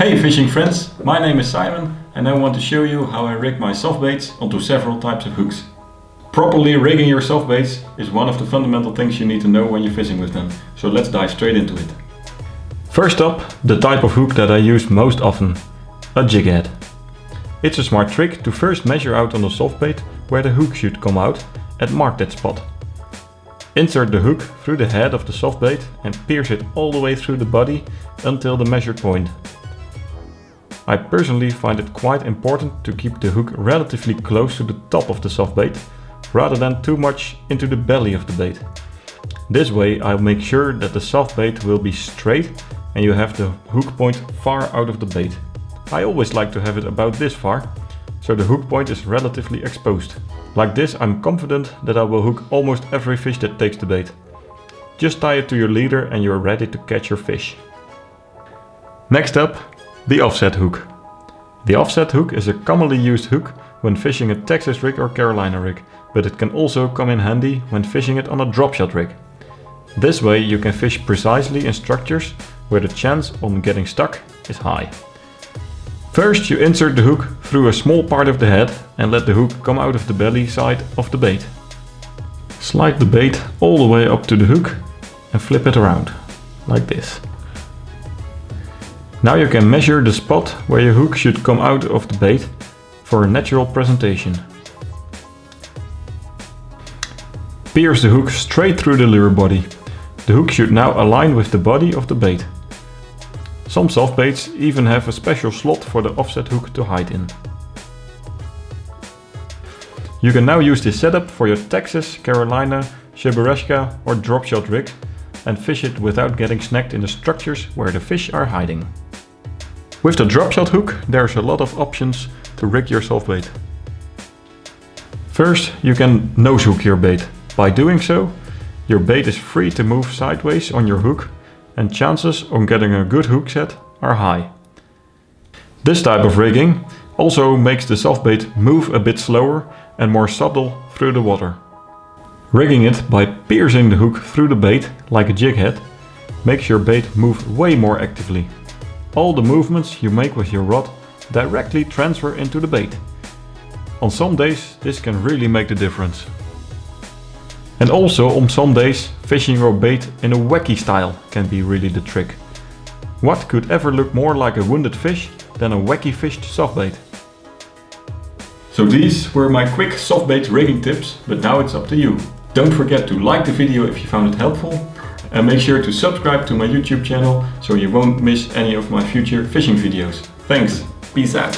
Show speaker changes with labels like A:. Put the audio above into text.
A: Hey fishing friends, my name is Simon and I want to show you how I rig my softbaits onto several types of hooks. Properly rigging your softbaits is one of the fundamental things you need to know when you're fishing with them, so let's dive straight into it. First up, the type of hook that I use most often, a jighead. It's a smart trick to first measure out on the softbait where the hook should come out and mark that spot. Insert the hook through the head of the softbait and pierce it all the way through the body until the measured point. I personally find it quite important to keep the hook relatively close to the top of the softbait, rather than too much into the belly of the bait. This way I'll make sure that the softbait will be straight and you have the hook point far out of the bait. I always like to have it about this far, so the hook point is relatively exposed. Like this I'm confident that I will hook almost every fish that takes the bait. Just tie it to your leader and you're ready to catch your fish. Next up, the offset hook. The offset hook is a commonly used hook when fishing a Texas rig or Carolina rig, but it can also come in handy when fishing it on a dropshot rig. This way you can fish precisely in structures where the chance on getting stuck is high. First you insert the hook through a small part of the head and let the hook come out of the belly side of the bait. Slide the bait all the way up to the hook and flip it around, like this. Now you can measure the spot where your hook should come out of the bait for a natural presentation. Pierce the hook straight through the lure body. The hook should now align with the body of the bait. Some softbaits even have a special slot for the offset hook to hide in. You can now use this setup for your Texas, Carolina, Cheburashka or dropshot rig and fish it without getting snagged in the structures where the fish are hiding. With the dropshot hook there's a lot of options to rig your softbait. First you can nose hook your bait. By doing so, your bait is free to move sideways on your hook and chances on getting a good hook set are high. This type of rigging also makes the softbait move a bit slower and more subtle through the water. Rigging it by piercing the hook through the bait like a jighead makes your bait move way more actively. All the movements you make with your rod directly transfer into the bait. On some days this can really make the difference. And also on some days fishing your bait in a wacky style can be really the trick. What could ever look more like a wounded fish than a wacky fished softbait? So these were my quick softbait rigging tips, but now it's up to you. Don't forget to like the video if you found it helpful and make sure to subscribe to my YouTube channel so you won't miss any of my future fishing videos. Thanks, peace out.